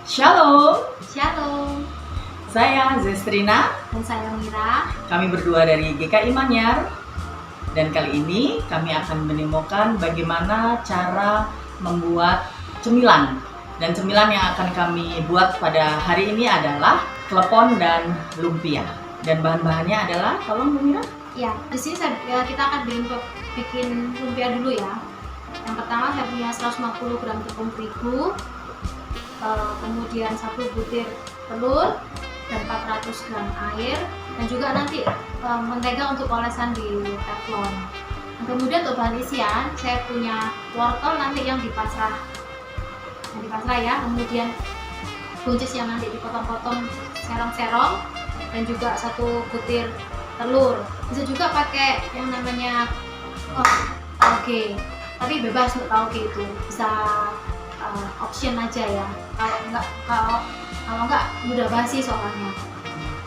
Shalom, Shalom, saya Zestrina. dan saya Mira. Kami berdua dari GKI Manyar. Dan kali ini kami akan menemukan bagaimana cara membuat cemilan. Dan cemilan yang akan kami buat pada hari ini adalah klepon dan lumpia. Dan bahan-bahannya adalah, tolong Bu Mira. Ya, di sini kita akan bikin lumpia dulu ya. Yang pertama saya punya 150 gram tepung terigu, kemudian 1 butir telur dan 400 gram air, dan juga nanti mentega untuk olesan di teflon. Dan kemudian untuk bahan isian saya punya wortel nanti yang dipasrah ya, kemudian buncis yang nanti dipotong-potong serong-serong, dan juga 1 butir telur. Bisa juga pakai yang namanya tauge, tapi bebas untuk tauge itu, bisa option aja ya. Kalau enggak mudah basi soalnya.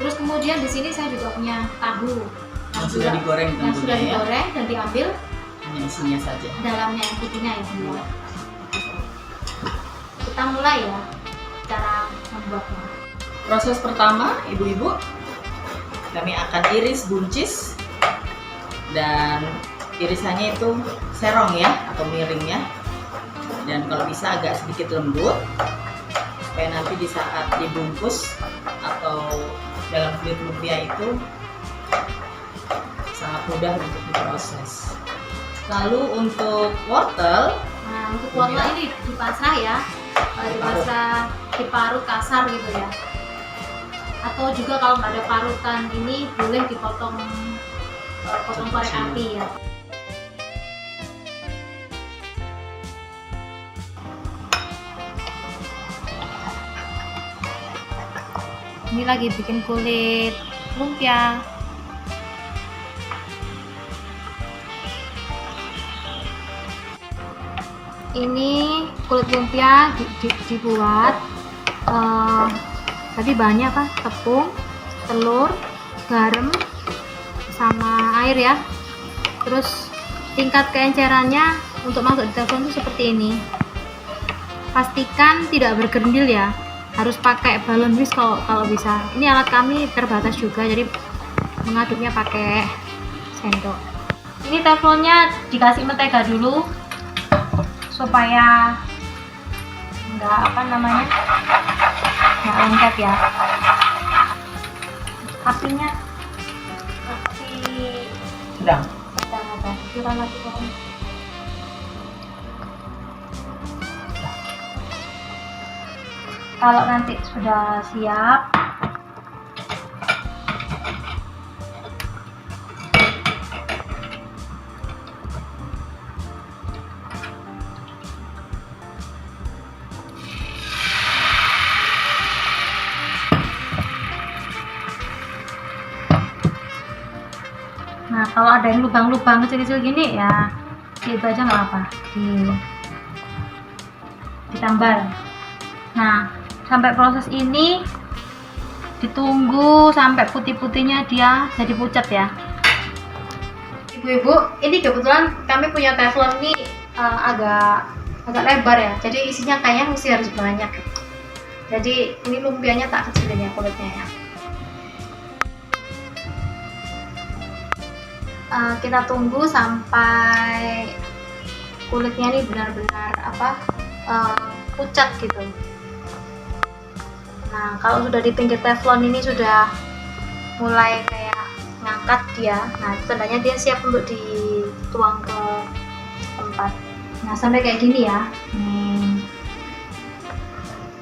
Terus kemudian di sini saya juga punya tahu Yang sudah digoreng yang sudah tentunya ya. digoreng dan diambil Hanya isinya saja. dalamnya yang putihnya ya. Kita mulai ya cara membuatnya. Proses pertama, ibu-ibu, kami akan iris buncis. Dan irisannya itu serong ya, atau miring ya. Dan kalau bisa agak sedikit lembut, supaya nanti di saat dibungkus atau dalam kulit lumpia itu sangat mudah untuk diproses. Lalu untuk wortel, Nah, untuk wortel ini dipasrah ya, dipasrah diparut kasar gitu ya. Atau juga kalau nggak ada parutan ini boleh dipotong potong korek api ya. Ini lagi bikin kulit lumpia. Ini kulit lumpia dibuat tadi bahannya apa? Tepung, telur, garam, sama air ya. Terus tingkat keencerannya untuk masuk di teflon itu seperti ini. Pastikan tidak bergerendil ya. Harus pakai balon whisk kalau bisa. Ini alat kami terbatas juga, jadi mengaduknya pakai sendok. Ini teflonnya dikasih mentega dulu supaya nggak nggak lengket ya. Apinya api sedang. sedang aja, kurang lagi kurang. Kalau nanti sudah siap, nah kalau ada yang lubang-lubang kecil-kecil gini ya, itu aja nggak apa, ditambal. Nah, sampai proses ini ditunggu sampai putih-putihnya dia jadi pucat ya. Ibu-ibu, ini kebetulan kami punya teflon ini agak lebar ya, jadi isinya kayaknya mesti harus banyak. Jadi ini lumpianya tak kecilin ya kulitnya ya. Kita tunggu sampai kulitnya ini benar-benar pucat gitu. Nah, kalau sudah di pinggir teflon ini sudah mulai kayak ngangkat dia, nah itu tandanya dia siap untuk dituang ke tempat. Nah, sampai kayak gini ya.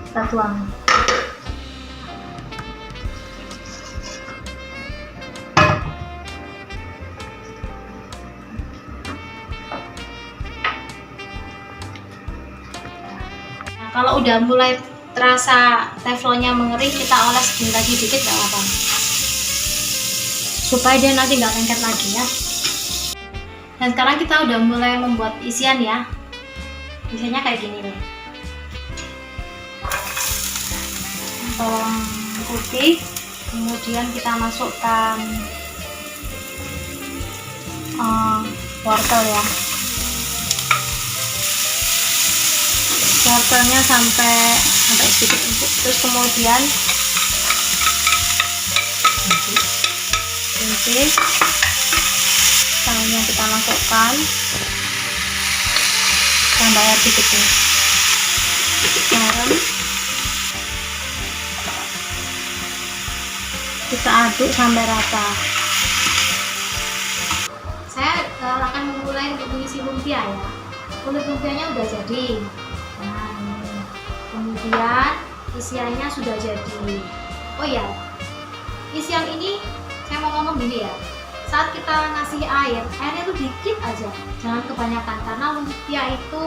Kita tuang. Nah, kalau udah mulai terasa teflonnya mengering, kita oles lagi dikit nggak apa-apa, supaya dia nanti nggak lengket lagi ya. Dan sekarang kita udah mulai membuat isian ya. Isiannya kayak gini nih, bawang putih, kemudian kita masukkan wortel ya. Wortelnya sampai sedikit empuk. Terus kemudian buncis, tahunya kita masukkan, tambah air dikit ya, garam, kita aduk sampai rata. Saya akan memulai untuk mengisi lumpia ya. Kulit lumpianya udah jadi. Nah ini, kemudian isiannya sudah jadi. Oh ya, isian ini saya mau ngomong gini ya, saat kita ngasih airnya itu dikit aja, jangan kebanyakan karena lumpia itu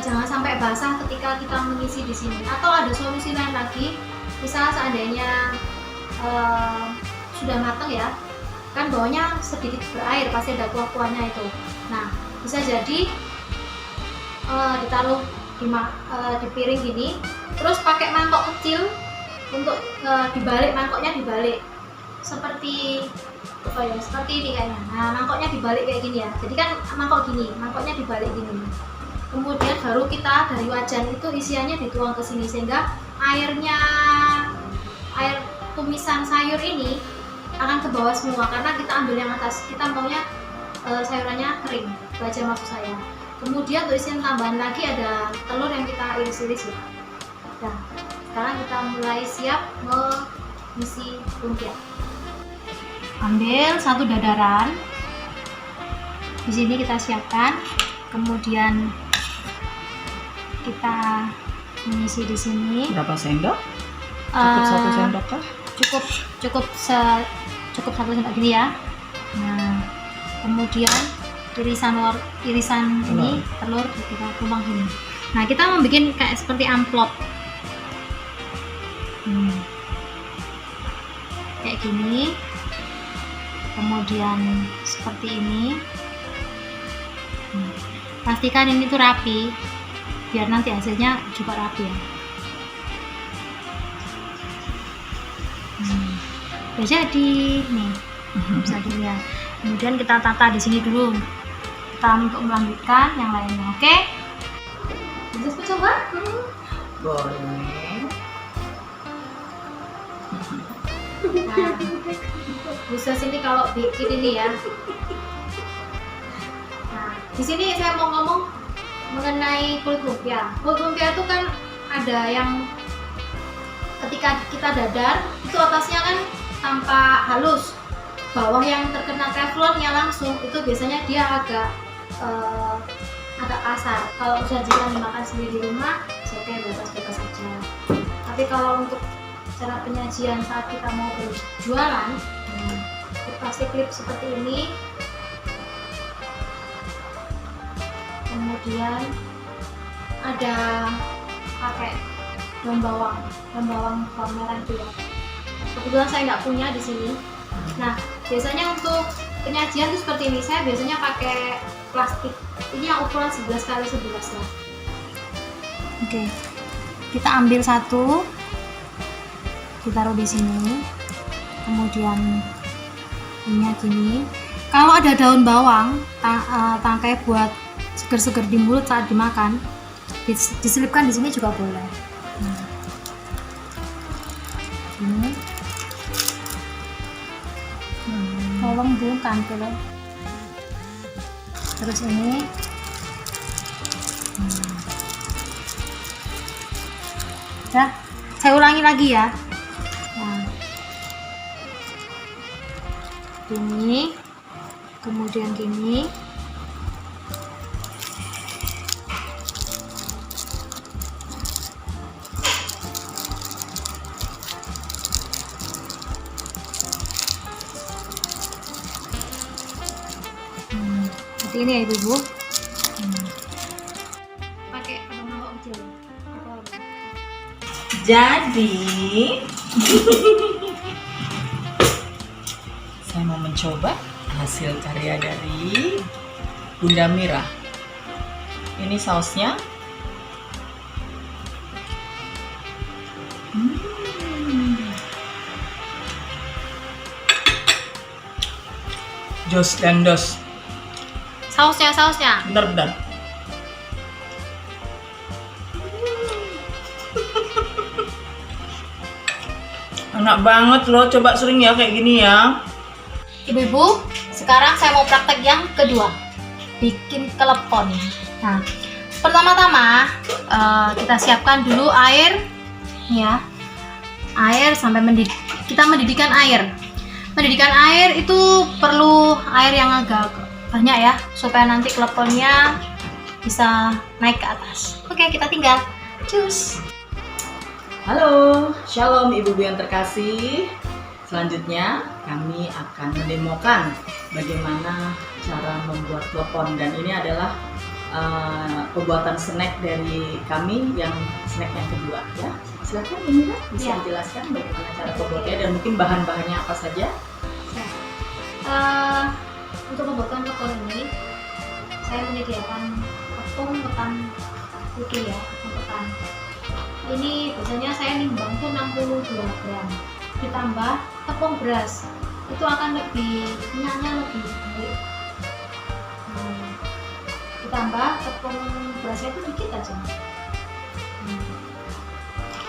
jangan sampai basah ketika kita mengisi di sini. Atau ada solusi lain lagi, misal seandainya sudah matang ya, kan bawahnya sedikit berair, pasti ada kuah-kuahnya itu. Nah bisa jadi ditaruh di piring gini, terus pakai mangkok kecil untuk dibalik, mangkoknya dibalik seperti apa ya, seperti ini kayaknya. Nah mangkoknya dibalik kayak gini ya, jadi kan mangkok gini, mangkoknya dibalik gini. Kemudian baru kita dari wajan itu isiannya dituang ke sini, sehingga air tumisan sayur ini akan ke bawah semua, karena kita ambil yang atas, kita maunya sayurannya kering, itu aja maksud saya. Kemudian untuk isian tambahan lagi ada telur yang kita iris-iris ya. Nah sekarang kita mulai siap mengisi lumpia. Ambil satu dadaran, di sini kita siapkan, kemudian kita mengisi di sini. Berapa sendok? Cukup 1 sendok kah? Cukup 1 sendok gini ya. Nah, kemudian irisan ini telur kita tuang gini. Nah, kita membuat kayak seperti amplop. Kayak gini. Kemudian seperti ini. Pastikan ini tuh rapi, biar nanti hasilnya juga rapi ya. Udah jadi nih, bisa dilihat. Kemudian kita tata di sini dulu, kita untuk melanjutkan yang lainnya. Oke, bisa coba? Boleh. Nah, khusus ini kalau bikin ini ya. Nah, di sini saya mau ngomong mengenai kulit lumpia. Kulit lumpia itu kan ada yang ketika kita dadar itu atasnya kan tampak halus, bawah yang terkena teflonnya langsung itu biasanya dia agak kasar. Kalau udah jika dimakan sendiri di rumah, oke, bebas-bebas saja. Tapi kalau untuk cara penyajian saat kita mau berjualan, plastik klip seperti ini, kemudian ada pakai daun bawang merah itu ya. Kebetulan saya nggak punya di sini. Nah biasanya untuk penyajian itu seperti ini, saya biasanya pakai plastik ini yang ukuran 11x11 lah. Oke, kita ambil satu, ditaruh di sini, kemudian ini gini. Kalau ada daun bawang, tangkai buat seger-seger di mulut saat dimakan, diselipkan di sini juga boleh. Ini, tolong Bu kantil. Terus ini, Dah, saya ulangi lagi ya. Nah, gini, kemudian gini. Seperti ini ya Ibu. Pakai apa mangkok kecil? Jadi saya mau mencoba hasil karya dari Bunda Mira. Ini sausnya. Jos dan dos. Sausnya. Bentar. Enak banget loh, coba sering ya kayak gini ya. Ibu-ibu, sekarang saya mau praktek yang kedua, bikin klepon. Nah, pertama-tama kita siapkan dulu air, ya. Air sampai kita mendidihkan air. Mendidihkan air itu perlu air yang agak banyak ya, supaya nanti kleponnya bisa naik ke atas. Oke, kita tinggal. Cus. Halo, shalom ibu-ibu yang terkasih. Selanjutnya kami akan mendemokan bagaimana cara membuat klepon, dan ini adalah pembuatan snack dari kami, yang snack yang kedua ya. Silakan Bu Mira bisa Ya. dijelaskan bagaimana cara pembuatnya dan mungkin bahan-bahannya apa saja. Untuk pembuatan klepon ini, saya menyediakan tepung ketan putih ya, tepung ketan. Ini biasanya saya nimbang tuh 62 gram, ditambah tepung beras, itu akan minyaknya lebih baik. Ditambah tepung berasnya itu dikit aja.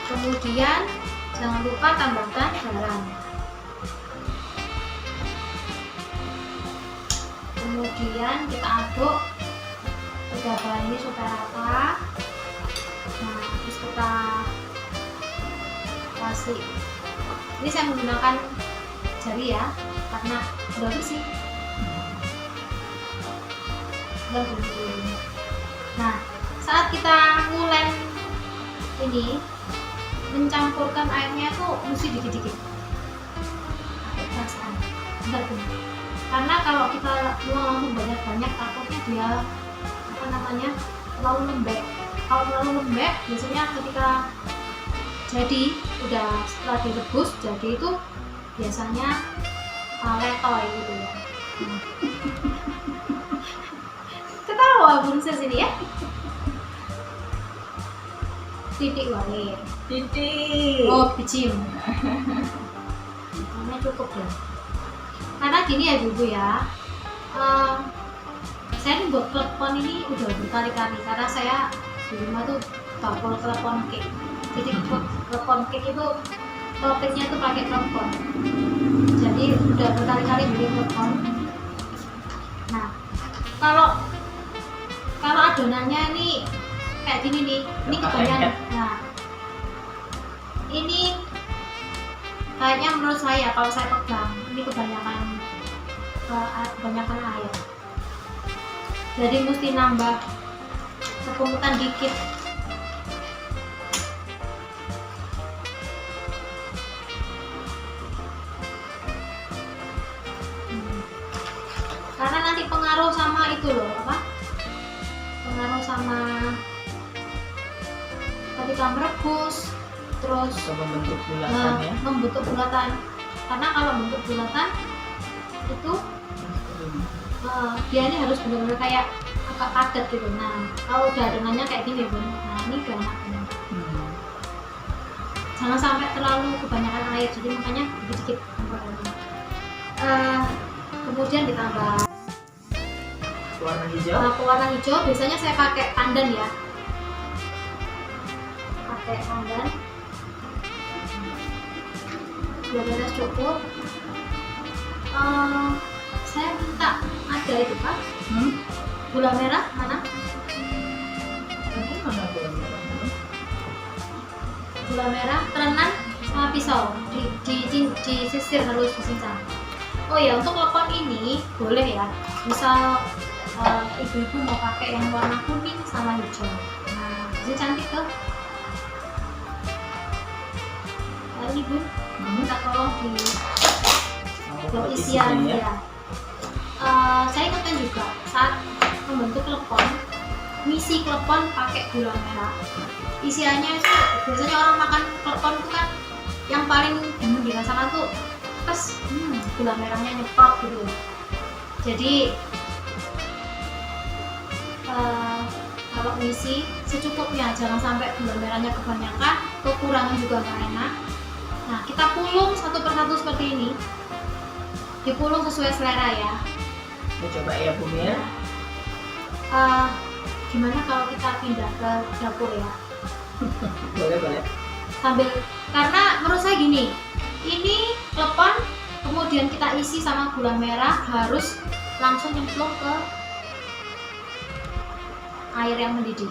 Kemudian jangan lupa tambahkan garam. Kemudian kita aduk tiga bahan ini supaya rata. Nah, terus kita kasih. Ini saya menggunakan jari ya, karena udah bersih. Nah, saat kita ngulen ini, mencampurkan airnya tuh mesti dikit-dikit. Perasaan. Bentar, Bu. Karena kalau kita langsung banyak-banyak, takutnya dia terlalu lembek. Kalau terlalu lembek, biasanya ketika jadi udah setelah direbus jadi itu biasanya letoy gitu ya. Ketawa bungsa sini ya. Titik wae. Titik. Oh, biji. Ini cukup ya. Karena gini ya ibu ya, saya buat klepon ini udah berkali-kali, karena saya di rumah tuh bakul klepon cake. Jadi klepon cake itu toppingnya tuh pakai klepon. Jadi udah berkali-kali bikin klepon. Nah, kalau adonannya ini kayak gini nih, ini kebanyakan. Nah, ini kayaknya menurut saya kalau saya pegang ini kebanyakan air. Jadi mesti nambah tepung ketan dikit. Karena nanti pengaruh sama itu loh, pengaruh sama ketika merebus, terus membentuk bulatan ya. membentuk bulatan. Karena kalau bentuk bulatan itu dia ini harus benar-benar kayak agak padat gitu. Nah, kalau udah adonannya kayak gini Bun, nah ini udah enak. Jangan sampai terlalu kebanyakan air, jadi makanya sedikit tambahnya. Kemudian ditambah Warna hijau. pewarna hijau, biasanya saya pakai pandan ya. Pakai pandan. Udah beres cukup. Saya minta ada itu Pak, gula merah mana? Mana gula merah? Gula merah terenan sama pisau, disisir halus, disincang. Oh ya, untuk klepon ini boleh ya, misal ibu-ibu mau pakai yang warna kuning sama hijau. Nah, ini cantik tuh. Ini Bu, minta tolong di buat isian ya. Saya ingatkan juga saat membentuk klepon, ngisi klepon pakai gula merah. Isiannya itu biasanya orang makan klepon itu kan yang paling dirasakan tuh pas gula merahnya nyetok gitu. Jadi kalau ngisi secukupnya, jangan sampai gula merahnya kebanyakan, kekurangan juga nggak enak. Nah, kita pulung satu persatu seperti ini, dipulung sesuai selera ya. Kita coba ya Bu Mir. Gimana kalau kita pindah ke dapur ya? Boleh. Sambil, karena menurut saya gini, ini klepon kemudian kita isi sama gula merah, harus langsung nyemplung ke air yang mendidih.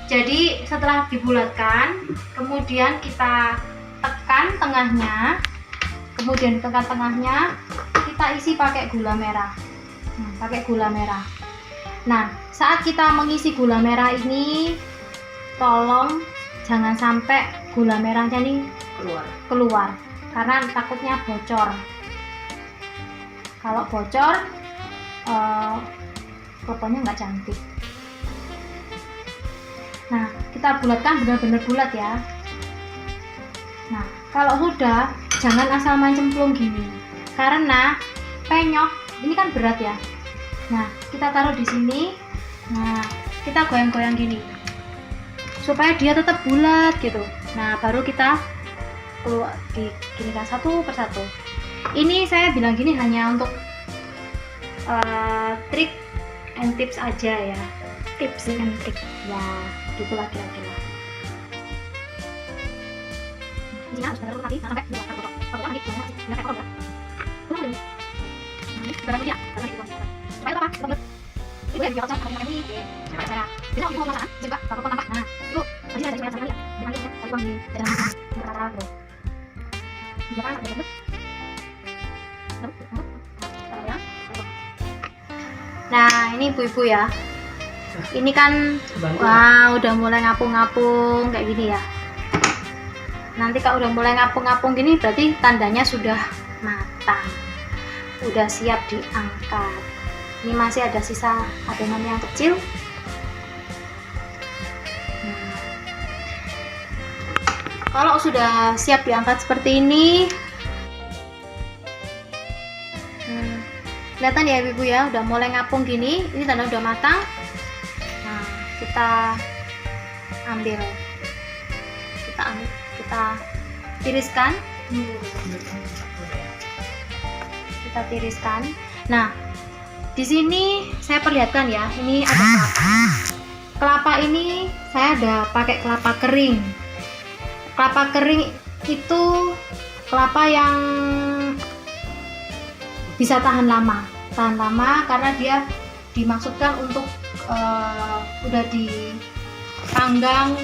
Jadi setelah dibulatkan, kemudian kita tekan tengahnya, kemudian tekan tengahnya kita isi pakai gula merah. Pakai gula merah. Nah, saat kita mengisi gula merah ini, tolong jangan sampai gula merahnya ini keluar karena takutnya bocor. Kalau bocor, kleponnya nggak cantik. Nah, kita bulatkan benar-benar bulat ya. Nah, kalau sudah, jangan asal main cemplung gini, karena penyok ini kan berat ya. Nah, kita taruh di sini. Nah, kita goyang-goyang gini supaya dia tetap bulat gitu. Nah, baru kita keluar diginikan satu persatu. Ini saya bilang gini hanya untuk trik and tips aja ya. Tips and trik ya, gitulah kira-kira. Ini harus benar tadi sampai kalau lagi nggak kayak kalau berapa dia supaya apa itu yang biasa pakai ini cara bisa aku mau masak juga kalau tambah nah itu tadi ada cara ya dengan ini tadi bang di dalam cara bro juga kan ada nah ini ibu-ibu ya, ini kan wah udah mulai ngapung-ngapung kayak gini ya. Nanti kalau udah mulai ngapung-ngapung gini berarti tandanya sudah matang, udah siap diangkat. Ini masih ada sisa adonan yang kecil. Nah, kalau sudah siap diangkat seperti ini, kelihatan ya ibu ya, udah mulai ngapung gini, ini tanda udah matang. Nah, kita ambil, kita tiriskan. Kita tiriskan. Nah, di sini saya perlihatkan ya, ini ada kelapa. Kelapa ini saya ada pakai kelapa kering. Kelapa kering itu kelapa yang bisa tahan lama karena dia dimaksudkan untuk udah dipanggang,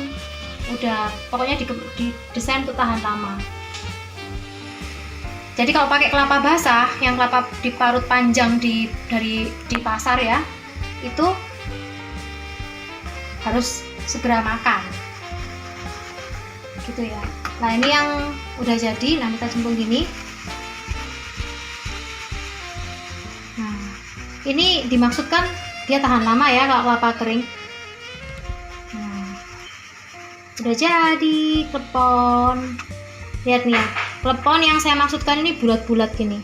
udah pokoknya didesain untuk tahan lama. Jadi kalau pakai kelapa basah, yang kelapa diparut panjang di pasar ya, itu harus segera makan, gitu ya. Nah ini yang udah jadi, nah kita cemplung gini. Nah ini dimaksudkan dia tahan lama ya kalau kelapa kering. Nah, udah jadi klepon. Lihat nih ya. Klepon yang saya maksudkan ini bulat-bulat gini.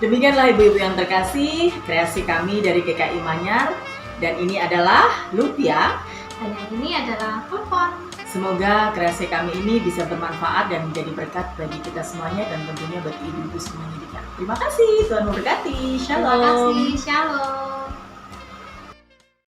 Demikianlah ibu-ibu yang terkasih, kreasi kami dari GKI Manyar. Dan ini adalah lumpia. Dan yang ini adalah klepon. Semoga kreasi kami ini bisa bermanfaat dan menjadi berkat bagi kita semuanya dan tentunya bagi ibu-ibu semuanya juga. Terima kasih, Tuhan memberkati. Shalom. Terima kasih, shalom.